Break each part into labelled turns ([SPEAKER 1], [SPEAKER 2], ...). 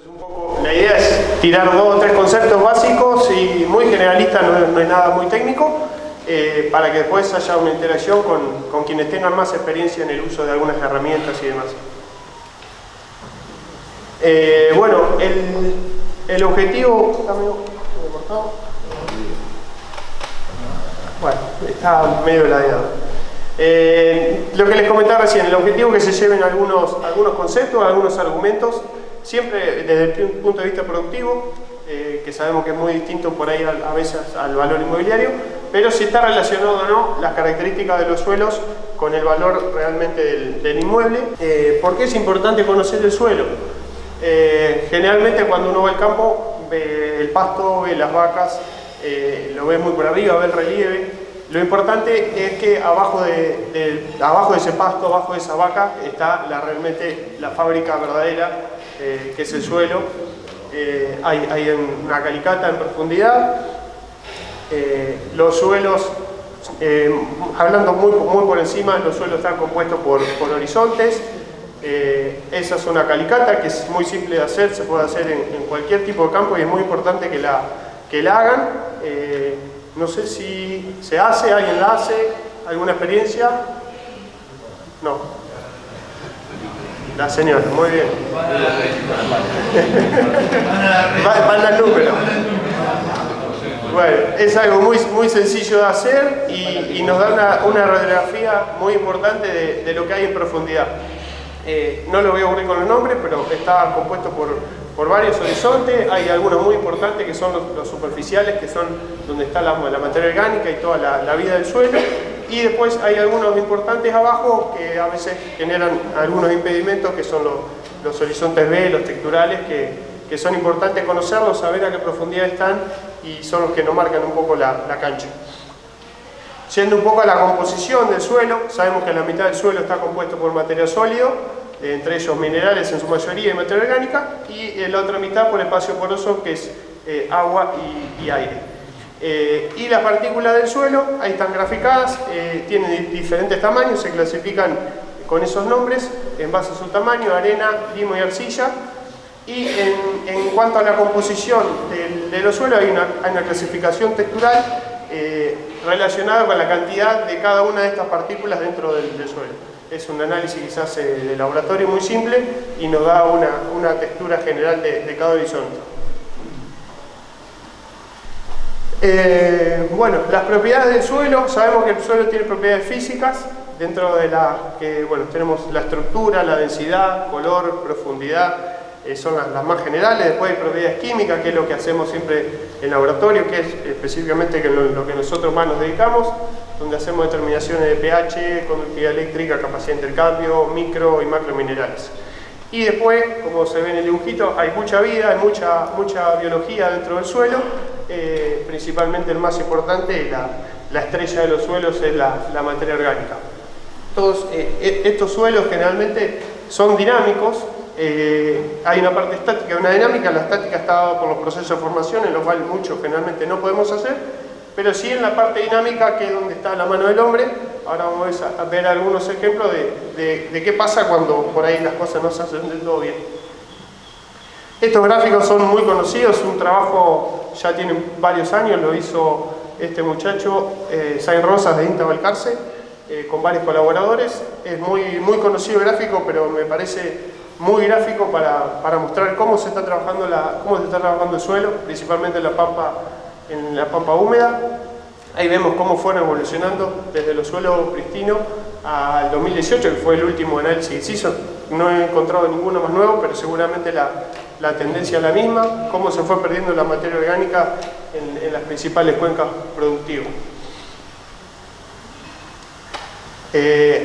[SPEAKER 1] un poco, la idea es tirar 2 o 3 conceptos básicos y muy generalistas, no es nada muy técnico, para que después haya una interacción con quienes tengan más experiencia en el uso de algunas herramientas y demás. Bueno, el objetivo... ¿Está medio cortado? Bueno, está medio ladeado. Lo que les comentaba recién, el objetivo es que se lleven algunos conceptos, algunos argumentos, siempre desde el punto de vista productivo, que sabemos que es muy distinto por ahí a veces al valor inmobiliario, pero si está relacionado o no las características de los suelos con el valor realmente del inmueble. ¿Por qué es importante conocer el suelo? Generalmente cuando uno va al campo, ve el pasto, ve las vacas, lo ve muy por arriba, ve el relieve. Lo importante es que abajo de ese pasto, abajo de esa vaca, está realmente la fábrica verdadera, que es el suelo. Hay una calicata en profundidad. Los suelos, hablando muy por encima, los suelos están compuestos por horizontes. Esa es una calicata que es muy simple de hacer, se puede hacer en cualquier tipo de campo y es muy importante que la hagan. No sé si se hace, alguien la hace, alguna experiencia. No. La señora, muy bien. Van al número. Bueno, es algo muy sencillo de hacer y nos da una radiografía muy importante de lo que hay en profundidad. No lo voy a aburrir con los nombres, pero está compuesto por varios horizontes. Hay algunos muy importantes que son los superficiales, que son donde está la materia orgánica y toda la vida del suelo. Y después hay algunos importantes abajo que a veces generan algunos impedimentos, que son los horizontes B, los texturales, que son importantes conocerlos, saber a qué profundidad están y son los que nos marcan un poco la cancha. Yendo un poco a la composición del suelo, sabemos que la mitad del suelo está compuesto por material sólido, entre ellos minerales en su mayoría y materia orgánica, y la otra mitad por espacio poroso, que es agua y aire. Y las partículas del suelo, ahí están graficadas, tienen diferentes tamaños, se clasifican con esos nombres en base a su tamaño: arena, limo y arcilla. Y en cuanto a la composición de los suelos, hay una clasificación textural relacionada con la cantidad de cada una de estas partículas dentro del suelo. Es un análisis quizás de laboratorio muy simple y nos da una textura general de cada horizonte. Bueno, las propiedades del suelo, sabemos que el suelo tiene propiedades físicas, dentro de tenemos la estructura, la densidad, color, profundidad, son las más generales. Después hay propiedades químicas, que es lo que hacemos siempre en laboratorio, que es específicamente lo que nosotros más nos dedicamos, donde hacemos determinaciones de pH, conductividad eléctrica, capacidad de intercambio, micro y macro minerales. Y después, como se ve en el dibujito, hay mucha vida, hay mucha biología dentro del suelo. Principalmente el más importante, la estrella de los suelos, es la materia orgánica. Todos estos suelos generalmente son dinámicos. Hay una parte estática y una dinámica. La estática está dada por los procesos de formación, en los cuales muchos generalmente no podemos hacer, pero sí en la parte dinámica, que es donde está la mano del hombre. Ahora vamos a ver algunos ejemplos de qué pasa cuando por ahí las cosas no se hacen del todo bien. Estos gráficos son muy conocidos, un trabajo ya tiene varios años, lo hizo este muchacho, Sainz Rosas, de INTA Balcarce, con varios colaboradores. Es muy conocido el gráfico, pero me parece muy gráfico para mostrar cómo se está trabajando el suelo, principalmente en la pampa húmeda. Ahí vemos cómo fueron evolucionando desde los suelos pristinos al 2018, que fue el último análisis que se hizo. No he encontrado ninguno más nuevo, pero seguramente la tendencia es la misma, cómo se fue perdiendo la materia orgánica en las principales cuencas productivas.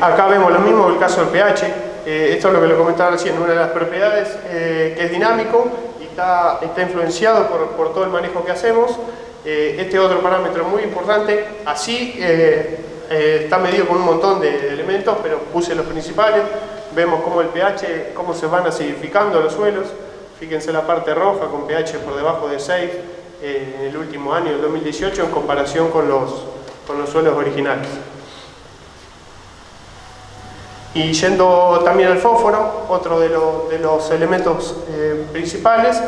[SPEAKER 1] Acá vemos lo mismo en el caso del pH. Esto es lo que le comentaba recién, una de las propiedades, que es dinámico y está influenciado por todo el manejo que hacemos. Este es otro parámetro muy importante. Así está medido con un montón de elementos, pero puse los principales. Vemos cómo el pH, cómo se van acidificando los suelos. Fíjense la parte roja con pH por debajo de 6 en el último año, el 2018, en comparación con los suelos originales. Y yendo también al fósforo, otro de los elementos principales,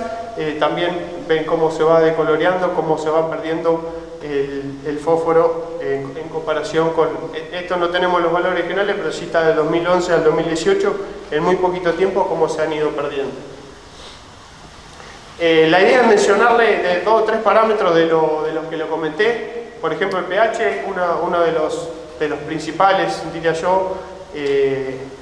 [SPEAKER 1] también ven cómo se va decoloreando, cómo se va perdiendo el fósforo en comparación con... Esto no tenemos los valores regionales, pero sí está de 2011 al 2018, en muy poquito tiempo cómo se han ido perdiendo. La idea es mencionarle de 2 o 3 parámetros de los que lo comenté. Por ejemplo, el pH, uno de los principales, diría yo.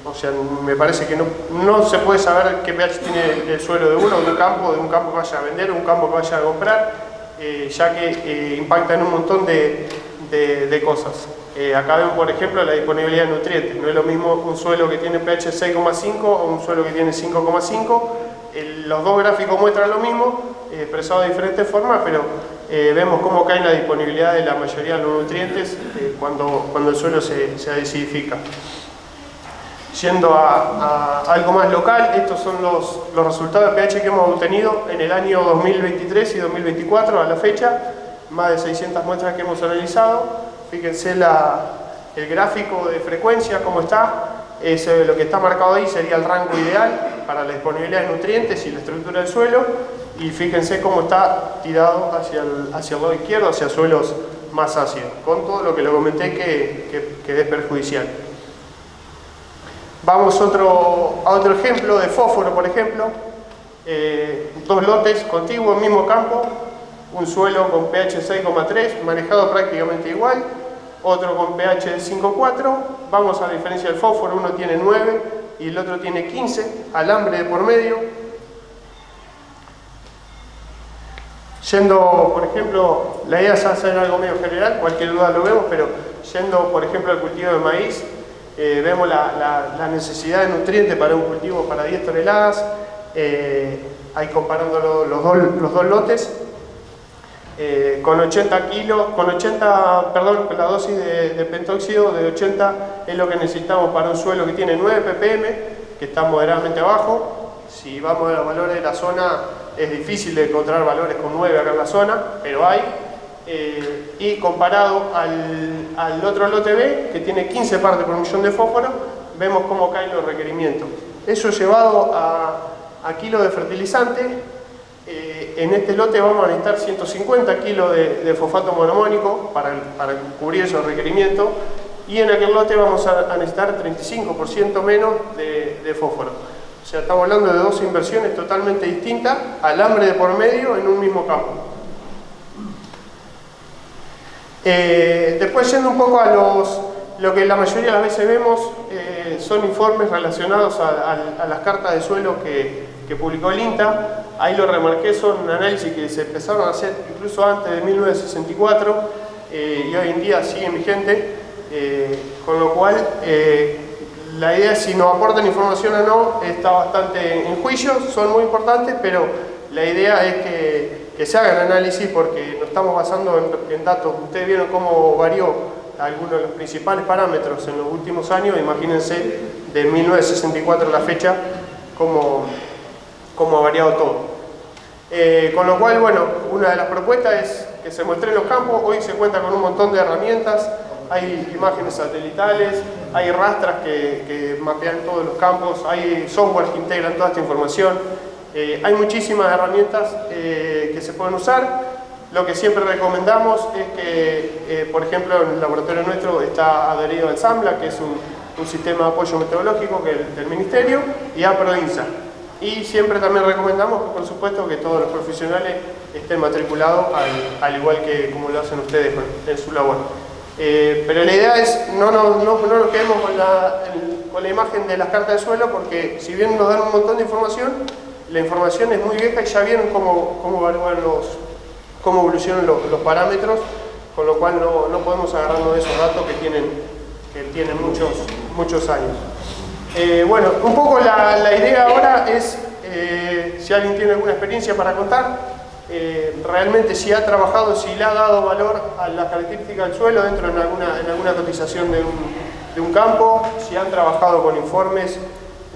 [SPEAKER 1] O sea, me parece que no se puede saber qué pH tiene el suelo de un campo que vaya a vender, un campo que vaya a comprar, ya que impacta en un montón de cosas. Acá ven, por ejemplo, la disponibilidad de nutrientes. No es lo mismo un suelo que tiene pH 6,5 o un suelo que tiene 5,5. Los dos gráficos muestran lo mismo, expresado de diferentes formas, pero vemos cómo cae la disponibilidad de la mayoría de los nutrientes cuando el suelo se acidifica. Yendo a algo más local, estos son los resultados de pH que hemos obtenido en el año 2023 y 2024 a la fecha, más de 600 muestras que hemos analizado. Fíjense el gráfico de frecuencia, cómo está. Lo que está marcado ahí sería el rango ideal para la disponibilidad de nutrientes y la estructura del suelo, y fíjense cómo está tirado hacia el lado izquierdo, hacia suelos más ácidos, con todo lo que lo comenté que es perjudicial. Vamos a otro ejemplo de fósforo, por ejemplo. 2 lotes contiguos, mismo campo, un suelo con pH 6,3, manejado prácticamente igual, otro con pH 5,4. Vamos a la diferencia del fósforo, uno tiene 9 y el otro tiene 15, alambre de por medio. Yendo, por ejemplo, la idea es hacer algo medio general, cualquier duda lo vemos, pero yendo, por ejemplo, al cultivo de maíz, vemos la necesidad de nutrientes para un cultivo para 10 toneladas, ahí comparando los dos lotes, con 80 kilos, con la dosis de pentóxido de 80 es lo que necesitamos para un suelo que tiene 9 ppm, que está moderadamente abajo. Si vamos a los valores de la zona, es difícil de encontrar valores con 9 acá en la zona, pero hay. Y comparado al otro lote B, que tiene 15 partes por millón de fósforo, vemos cómo caen los requerimientos. Eso llevado a kilos de fertilizante. En este lote vamos a necesitar 150 kilos de fosfato monomónico para cubrir esos requerimientos, y en aquel lote vamos a necesitar 35% menos de fósforo. O sea, estamos hablando de 2 inversiones totalmente distintas, alambre de por medio en un mismo campo. Después, yendo un poco a lo que la mayoría de las veces vemos, son informes relacionados a las cartas de suelo que publicó el INTA. Ahí lo remarqué, son análisis que se empezaron a hacer incluso antes de 1964 y hoy en día siguen vigentes, con lo cual la idea es si nos aportan información o no, está bastante en juicio, son muy importantes, pero la idea es que se hagan análisis porque nos estamos basando en datos. Ustedes vieron cómo varió algunos de los principales parámetros en los últimos años, imagínense de 1964 a la fecha cómo ha variado todo. Con lo cual, bueno, una de las propuestas es que se muestren los campos. Hoy se cuenta con un montón de herramientas, hay imágenes satelitales, hay rastras que mapean todos los campos, hay software que integran toda esta información. Hay muchísimas herramientas que se pueden usar. Lo que siempre recomendamos es que, por ejemplo, en el laboratorio nuestro está adherido al SAMBLA, que es un sistema de apoyo metodológico del Ministerio, y a PROINSA. Y siempre también recomendamos, por supuesto, que todos los profesionales estén matriculados, al igual que como lo hacen ustedes en su labor. Pero la idea es no nos quedemos con la imagen de las cartas de suelo, porque si bien nos dan un montón de información, la información es muy vieja y ya vieron cómo evolucionan los parámetros, con lo cual no podemos agarrarnos de esos datos que tienen muchos años. Bueno, un poco la idea ahora es, si alguien tiene alguna experiencia para contar, realmente si ha trabajado, si le ha dado valor a las características del suelo dentro en alguna cotización de un campo, si han trabajado con informes.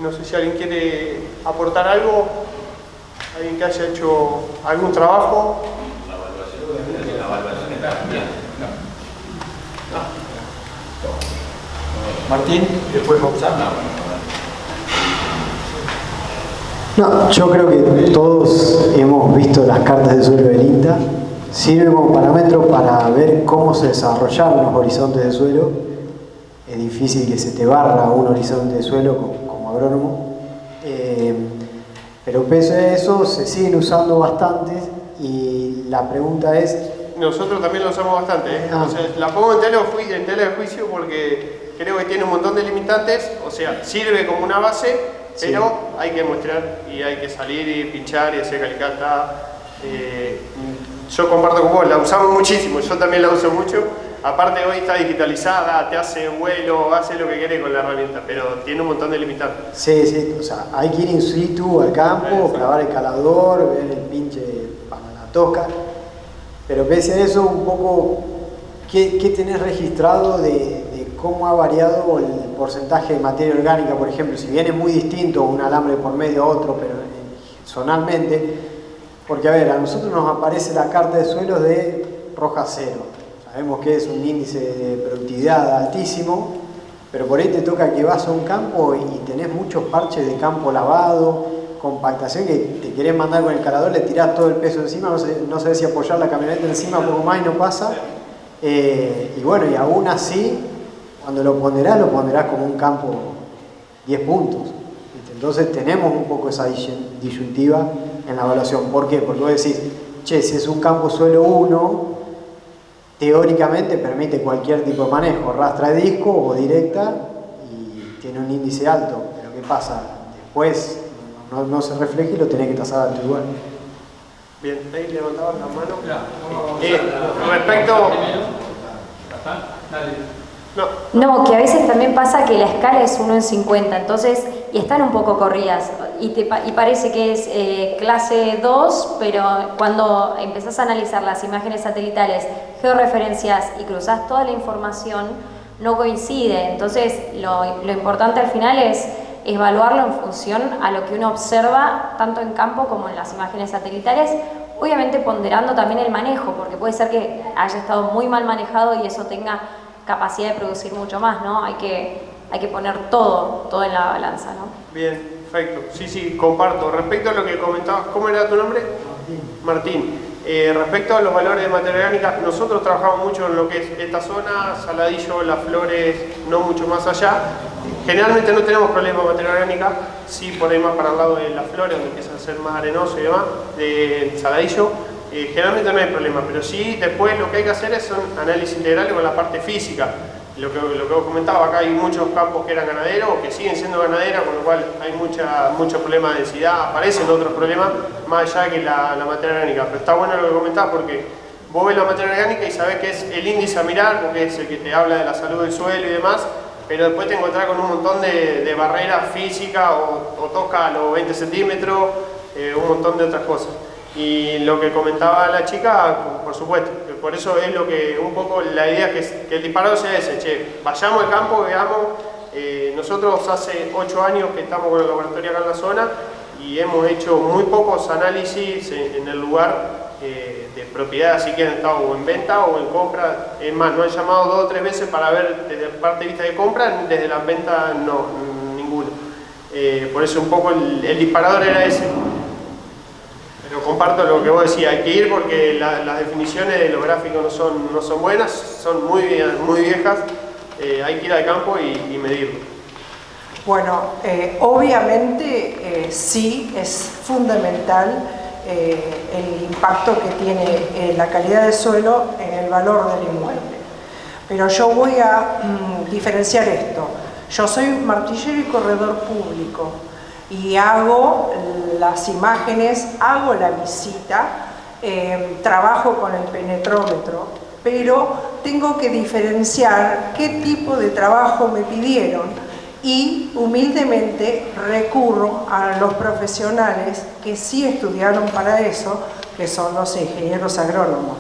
[SPEAKER 1] No sé si alguien quiere aportar algo, alguien que haya hecho algún trabajo.
[SPEAKER 2] La evaluación está bien. Martín, y después Roxana.
[SPEAKER 3] No, yo creo que todos hemos visto las cartas de suelo del INTA. Sirve como parámetro para ver cómo se desarrollan los horizontes de suelo. Es difícil que se te barra un horizonte de suelo como agrónomo. Pero pese a eso, se siguen usando bastantes y la pregunta es...
[SPEAKER 1] Nosotros también lo usamos bastante, ¿eh? O sea, la pongo en tela de juicio porque creo que tiene un montón de limitantes, o sea, sirve como una base, pero sí, hay que mostrar y hay que salir y pinchar y hacer calicata. Yo comparto con vos, la usamos muchísimo, yo también la uso mucho. Aparte hoy está digitalizada, te hace vuelo, hace lo que quiere con la herramienta, pero tiene un montón de limitantes.
[SPEAKER 3] Sí, sí, o sea, hay que ir in situ al campo, grabar el calador, ver el pinche para la tosca. Pero pese a eso, un poco, ¿qué tenés registrado de cómo ha variado el porcentaje de materia orgánica? Por ejemplo, si bien es muy distinto un alambre por medio a otro, pero zonalmente, porque a ver, a nosotros nos aparece la carta de suelos de roja cero. Sabemos que es un índice de productividad altísimo, pero por ahí te toca que vas a un campo y tenés muchos parches de campo lavado, compactación, que te querés mandar con el calador, le tirás todo el peso encima, no sabés si apoyar la camioneta encima, poco más y no pasa. Y bueno, y aún así, cuando lo ponderás como un campo 10 puntos. Entonces tenemos un poco esa disyuntiva en la evaluación. ¿Por qué? Porque vos decís, che, si es un campo suelo 1, teóricamente permite cualquier tipo de manejo, rastra de disco o directa, y tiene un índice alto. Pero ¿qué pasa? Después no se refleja y lo tenés que tasar alto igual.
[SPEAKER 1] Bien, ahí levantaban la mano. Respecto...
[SPEAKER 4] No, que a veces también pasa que la escala es 1 en 50, entonces, y están un poco corridas, y parece que es clase 2, pero cuando empezás a analizar las imágenes satelitales, georreferencias y cruzás toda la información, no coincide. Entonces, lo importante al final es evaluarlo en función a lo que uno observa, tanto en campo como en las imágenes satelitales, obviamente ponderando también el manejo, porque puede ser que haya estado muy mal manejado y eso tenga capacidad de producir mucho más, ¿no? Hay que poner todo en la balanza, ¿no?
[SPEAKER 1] Bien, perfecto. Sí, comparto. Respecto a lo que comentabas, ¿cómo era tu nombre? Martín. Respecto a los valores de materia orgánica, nosotros trabajamos mucho en lo que es esta zona, Saladillo, Las Flores, no mucho más allá. Generalmente no tenemos problemas de materia orgánica, sí por ahí más para el lado de Las Flores, donde empieza a ser más arenoso y demás, de Saladillo. Generalmente no hay problema, pero sí después lo que hay que hacer es un análisis integral con la parte física. Lo que vos comentabas, acá hay muchos campos que eran ganaderos o que siguen siendo ganaderos, con lo cual hay muchos problemas de densidad, aparecen otros problemas más allá que la materia orgánica. Pero está bueno lo que comentabas porque vos ves la materia orgánica y sabés que es el índice a mirar, porque es el que te habla de la salud del suelo y demás, pero después te encontrás con un montón de barreras físicas o toca a los 20 centímetros, un montón de otras cosas. Y lo que comentaba la chica, por supuesto, por eso es lo que un poco la idea que el disparado sea ese, che, vayamos al campo, veamos. Nosotros hace 8 años que estamos con el laboratorio acá en la zona y hemos hecho muy pocos análisis en el lugar de propiedad, así que han estado o en venta o en compra. Es más, nos han llamado 2 o 3 veces para ver desde la parte de vista de compra, desde las ventas no, ninguno. Por eso un poco el disparador era ese. Pero comparto lo que vos decías, hay que ir porque las definiciones de los gráficos no son buenas, son muy viejas, hay que ir al campo y medirlo.
[SPEAKER 5] Bueno, obviamente sí es fundamental el impacto que tiene la calidad del suelo en el valor del inmueble. Pero yo voy a diferenciar esto. Yo soy martillero y corredor público y hago las imágenes, hago la visita, trabajo con el penetrómetro, pero tengo que diferenciar qué tipo de trabajo me pidieron y humildemente recurro a los profesionales que sí estudiaron para eso, que son los ingenieros agrónomos.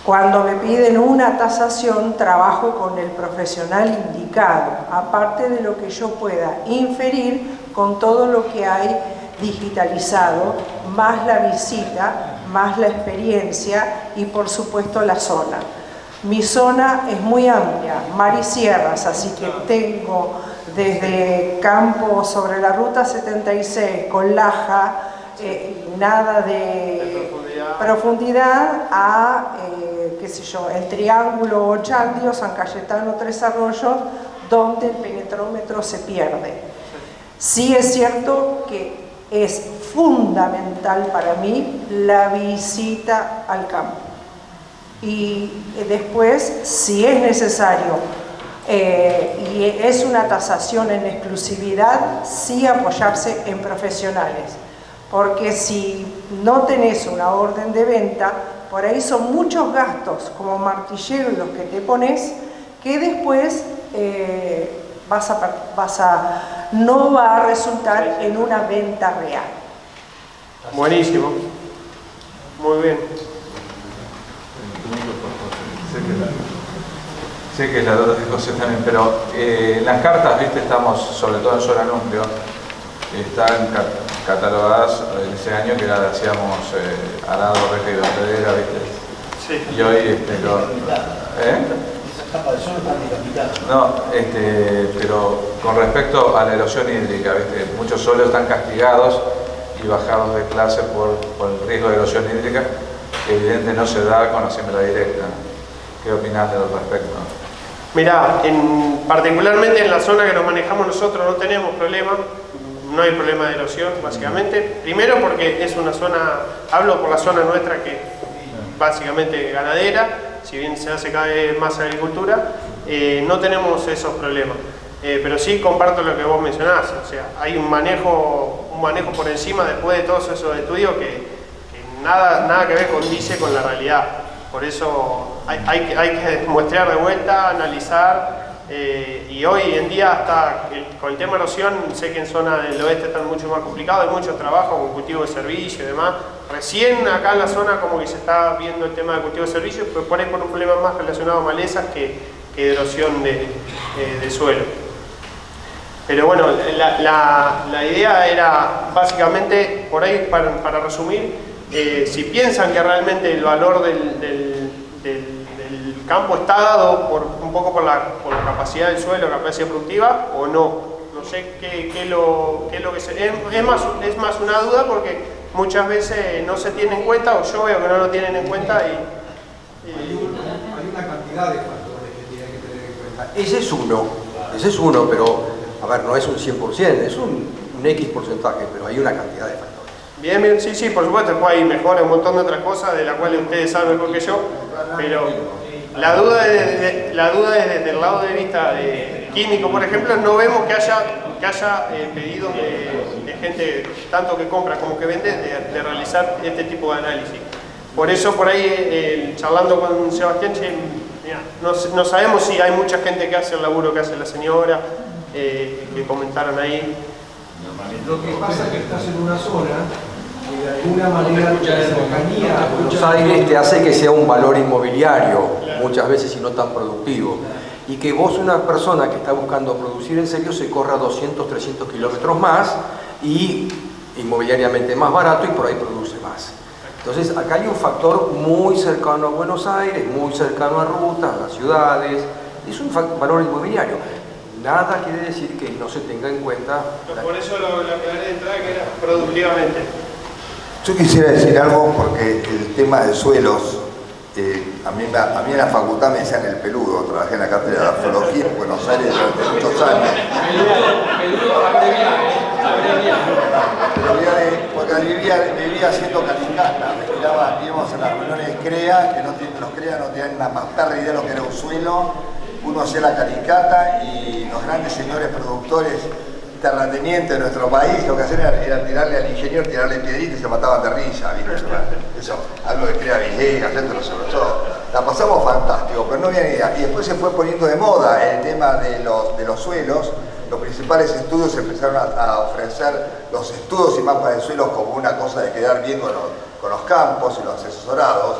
[SPEAKER 5] Cuando me piden una tasación, trabajo con el profesional indicado, aparte de lo que yo pueda inferir con todo lo que hay digitalizado, más la visita, más la experiencia y por supuesto la zona. Mi zona es muy amplia, mar y sierras, así que tengo desde campo sobre la ruta 76 con Laja, nada de profundidad a, qué sé yo, el Triángulo Ochandio, San Cayetano, Tres Arroyos, donde el penetrómetro se pierde. Sí es cierto que es fundamental para mí la visita al campo. Y después, si es necesario, y es una tasación en exclusividad, sí apoyarse en profesionales. Porque si no tenés una orden de venta, por ahí son muchos gastos como martillero los que te pones, que después no va a resultar en una venta real.
[SPEAKER 1] Buenísimo. Muy bien.
[SPEAKER 2] Sé que la duda de José también, pero en las cartas, viste, estamos sobre todo en zona núcleo, están catalogadas en ese año que hacíamos arado, reja y vertedera, viste.
[SPEAKER 1] Sí.
[SPEAKER 2] Y hoy
[SPEAKER 6] Esas capas de suelo están decapitadas.
[SPEAKER 2] no, pero con respecto a la erosión hídrica, viste, muchos suelos están castigados y bajados de clase por el riesgo de erosión hídrica, que evidentemente no se da con la siembra directa. ¿Qué opinás al respecto?
[SPEAKER 1] Mirá, particularmente en la zona que nos manejamos nosotros no tenemos problema, no hay problema de erosión básicamente. Primero porque es una zona, hablo por la zona nuestra que es básicamente ganadera, si bien se hace cada vez más agricultura, no tenemos esos problemas. Pero sí comparto lo que vos mencionás, o sea, hay un manejo por encima después de todos esos estudios que nada que ver condice con la realidad. Por eso hay que muestrear de vuelta, analizar, y hoy en día con el tema erosión, sé que en zona del oeste están mucho más complicados, hay mucho trabajo con cultivo de servicio y demás. Recién acá en la zona como que se está viendo el tema de cultivo de servicio, pero por ahí por un problema más relacionado a malezas que erosión de suelo. Pero bueno, la idea era básicamente, por ahí para resumir, si piensan que realmente el valor del campo está dado un poco por la capacidad del suelo, capacidad productiva, o no. No sé qué es lo que es más una duda porque muchas veces no se tiene en cuenta, o yo veo que no lo tienen en cuenta.
[SPEAKER 6] Hay una cantidad de factores que tienen que tener en cuenta.
[SPEAKER 7] Ese es uno, pero a ver, no es un 100%, es un X porcentaje, pero hay una cantidad de factores.
[SPEAKER 1] Bien, sí, por supuesto, después hay mejora, un montón de otras cosas de las cuales ustedes saben mejor que yo, pero la duda es desde el lado de vista químico, por ejemplo, no vemos que haya pedidos de gente, tanto que compra como que vende, de realizar este tipo de análisis. Por eso, por ahí, charlando con Sebastián, no sabemos si hay mucha gente que hace el laburo que hace la señora, que comentaron ahí.
[SPEAKER 6] Lo que pasa es que estás en una zona que de alguna manera la cercanía a
[SPEAKER 7] Buenos Aires te hace que sea un valor inmobiliario, muchas veces y no tan productivo. Y que vos, una persona que está buscando producir en serio, se corra 200, 300 kilómetros más y inmobiliariamente más barato y por ahí produce más. Entonces acá hay un factor muy cercano a Buenos Aires, muy cercano a rutas, a ciudades, es un valor inmobiliario. Nada quiere decir que no se tenga en cuenta.
[SPEAKER 1] Por eso la aclaré de entrada que era productivamente.
[SPEAKER 8] Yo quisiera decir algo porque el tema de suelos, a mí en la facultad me decían el peludo, trabajé en la cátedra de arqueología en Buenos Aires durante muchos años. Porque vivía haciendo calicata, íbamos a las reuniones de CREA, que los CREA no tenían la más perra idea de lo que era un suelo. Uno hacía la calicata y los grandes señores productores terratenientes de nuestro país lo que hacían era tirarle al ingeniero, tirarle piedritas y se mataban de risa, ¿viste? Eso, algo de Crea Villegas, sobre todo. La pasamos fantástico, pero no había ni idea. Y después se fue poniendo de moda el tema de los suelos. Los principales estudios empezaron a ofrecer los estudios y mapas de suelos como una cosa de quedar bien con los campos y los asesorados.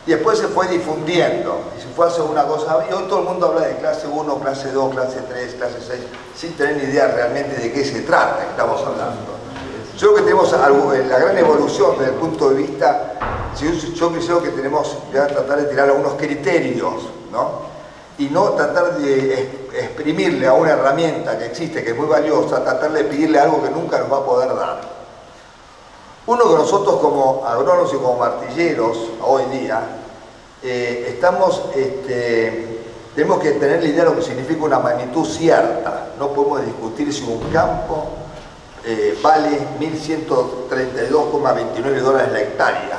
[SPEAKER 8] Y después se fue difundiendo y se fue haciendo una cosa, y hoy todo el mundo habla de clase 1, clase 2, clase 3, clase 6, sin tener ni idea realmente de qué se trata que estamos hablando. Yo creo que tenemos la gran evolución desde el punto de vista, yo creo que tenemos que tratar de tirar algunos criterios ¿no? Y no tratar de exprimirle a una herramienta que existe, que es muy valiosa, tratar de pedirle algo que nunca nos va a poder dar. Uno que nosotros como agrónomos y como martilleros hoy día, tenemos que tener la idea de lo que significa una magnitud cierta. No podemos discutir si un campo vale $1.132,29 la hectárea.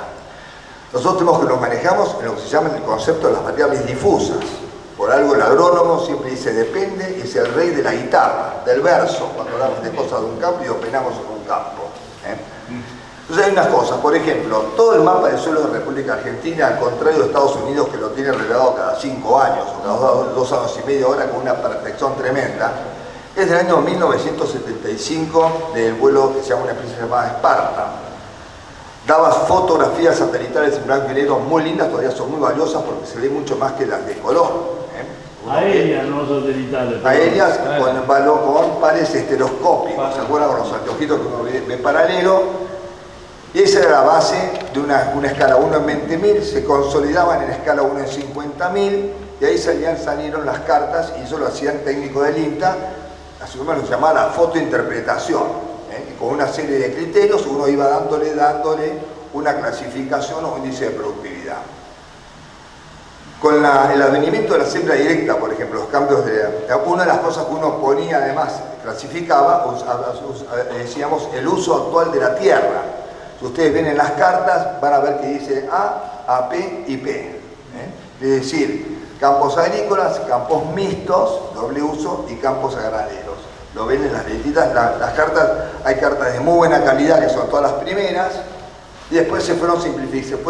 [SPEAKER 8] Nosotros nos manejamos en lo que se llama el concepto de las variables difusas. Por algo el agrónomo siempre dice depende, es el rey de la guitarra, del verso, cuando hablamos de cosas de un campo y opinamos en un campo. Entonces hay unas cosas, por ejemplo, todo el mapa del suelo de República Argentina, al contrario de Estados Unidos que lo tiene relevado cada 5 años o cada 2 años y medio ahora con una perfección tremenda, es del año 1975 del vuelo que se llama una empresa llamada Esparta. Daba fotografías satelitales en blanco y negro muy lindas, todavía son muy valiosas porque se ve mucho más que las de color.
[SPEAKER 9] Aéreas, no satelitales.
[SPEAKER 8] Aéreas con pares estereoscópicos, ¿se acuerdan? Con los anteojitos que uno ve paralelo. Y esa era la base de una escala 1 en 20.000, se consolidaban en escala 1 en 50.000, y ahí salieron las cartas, y eso lo hacían técnicos del INTA, así como lo llamaba la fotointerpretación, y con una serie de criterios uno iba dándole una clasificación o un índice de productividad. Con el advenimiento de la siembra directa, por ejemplo, los cambios una de las cosas que uno ponía, además, clasificaba, decíamos, el uso actual de la tierra. Si ustedes ven en las cartas, van a ver que dice A, AP y P. Es decir, campos agrícolas, campos mixtos, doble uso, y campos a graneros. Lo ven en las letritas, las cartas, hay cartas de muy buena calidad, que son todas las primeras, y después se fue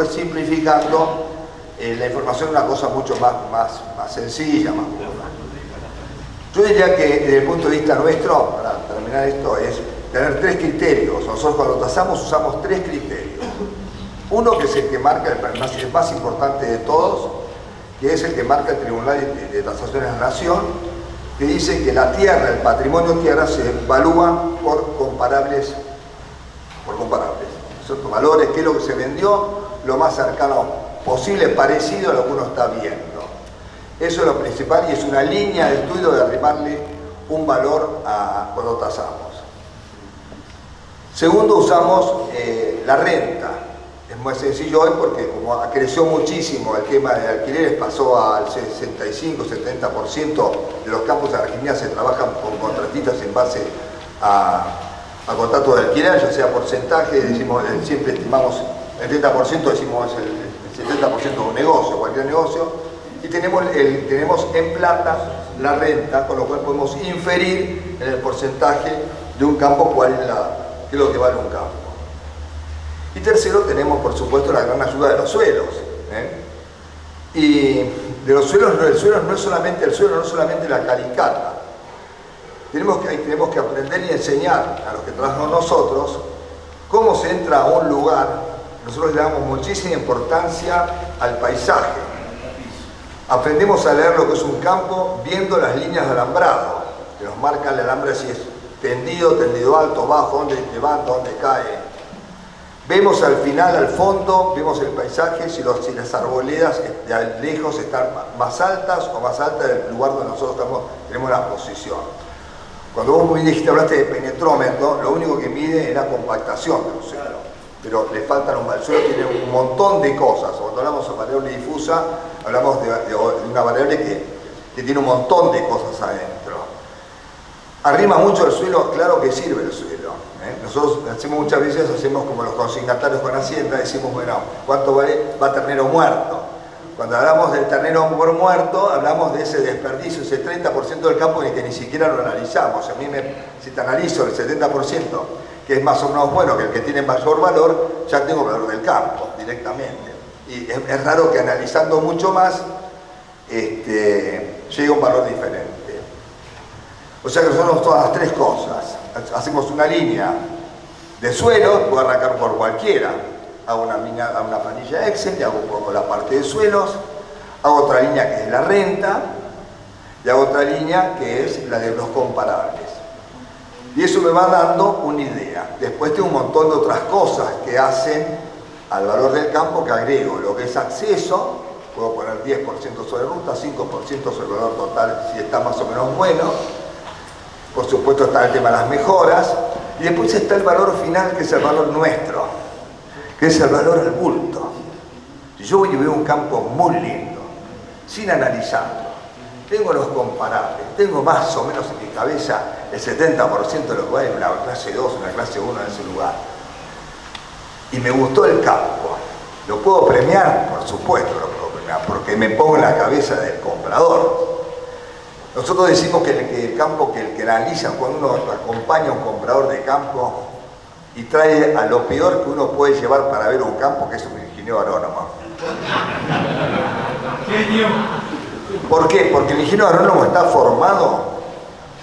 [SPEAKER 8] simplificando la información, una cosa mucho más sencilla, más cómoda. Yo diría que desde el punto de vista nuestro, para terminar esto, es tener 3 criterios. Nosotros cuando tasamos usamos 3 criterios. Uno que es el que marca, el más importante de todos, que es el que marca el Tribunal de Tasación de la Nación, que dice que la tierra, el patrimonio tierra, se evalúa por comparables, ¿cierto? Valores, qué es lo que se vendió, lo más cercano posible, parecido a lo que uno está viendo. Eso es lo principal y es una línea de estudio de arrimarle un valor cuando tasamos. Segundo, usamos la renta. Es muy sencillo hoy porque como creció muchísimo el tema de alquileres, pasó al 65-70% de los campos de Argentina se trabajan con contratistas en base a contratos de alquiler, ya sea porcentaje, decimos, siempre estimamos el 30%, decimos el 70% de un negocio, cualquier negocio, y tenemos en plata la renta, con lo cual podemos inferir en el porcentaje de un campo qué es lo que vale un campo. Y tercero, tenemos por supuesto la gran ayuda de los suelos. Y de los suelos, el suelo no es solamente la calicata. Tenemos que aprender y enseñar a los que trabajamos nosotros cómo se entra a un lugar. Nosotros le damos muchísima importancia al paisaje. Aprendemos a leer lo que es un campo viendo las líneas de alambrado, que nos marcan el alambre si es tendido alto, bajo, dónde levanta, dónde cae. Vemos al final, al fondo, vemos el paisaje, si las arboledas de lejos están más altas o más altas del lugar donde nosotros tenemos la posición. Cuando vos hablaste de penetrómetro, lo único que mide es la compactación del suelo. Pero le faltan el suelo tiene un montón de cosas. Cuando hablamos de variable difusa, hablamos de una variable que tiene un montón de cosas adentro. Arrima mucho el suelo, claro que sirve el suelo. Nosotros muchas veces hacemos como los consignatarios con Hacienda, decimos, bueno, ¿cuánto va ternero muerto? Cuando hablamos del ternero por muerto, hablamos de ese desperdicio, ese 30% del campo que ni siquiera lo analizamos. Si te analizo el 70%, que es más o menos bueno, que el que tiene mayor valor, ya tengo valor del campo directamente. Y es raro que analizando mucho más, llegue a un valor diferente. O sea que nosotros todas las 3 cosas. Hacemos una línea de suelo, puedo arrancar por cualquiera. Hago una planilla Excel y hago un poco la parte de suelos. Hago otra línea que es la renta. Y hago otra línea que es la de los comparables. Y eso me va dando una idea. Después tengo un montón de otras cosas que hacen al valor del campo que agrego. Lo que es acceso, puedo poner 10% sobre ruta, 5% sobre el valor total si está más o menos bueno. Por supuesto está el tema de las mejoras. Y después está el valor final, que es el valor nuestro, que es el valor al bulto. Si yo voy y veo un campo muy lindo, sin analizarlo, tengo los comparables, tengo más o menos en mi cabeza el 70% de lo que hay en una clase 2, una clase 1 en ese lugar, y me gustó el campo, ¿lo puedo premiar? Por supuesto lo puedo premiar, porque me pongo en la cabeza del comprador. Nosotros decimos que el campo, que el que analiza, cuando uno acompaña a un comprador de campo y trae a lo peor que uno puede llevar para ver un campo, que es un ingeniero agrónomo. ¿Por qué? Porque el ingeniero agrónomo está formado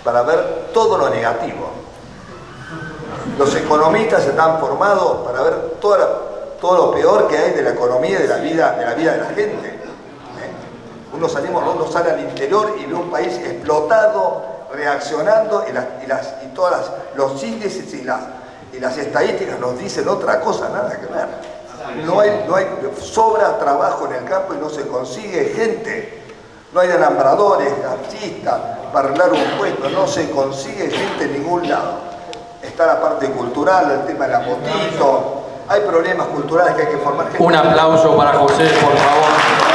[SPEAKER 8] para ver todo lo negativo. Los economistas están formados para ver todo lo peor que hay de la economía y de la vida de la gente. Uno sale al interior y ve un país explotado, reaccionando, y todos los índices y las estadísticas nos dicen otra cosa, nada que ver. Sobra trabajo en el campo y no se consigue gente. No hay alambradores, gasistas, para arreglar un puesto, no se consigue gente en ningún lado. Está la parte cultural, el tema de la motito, hay problemas culturales que hay que formar gente.
[SPEAKER 7] Un aplauso para José, por favor.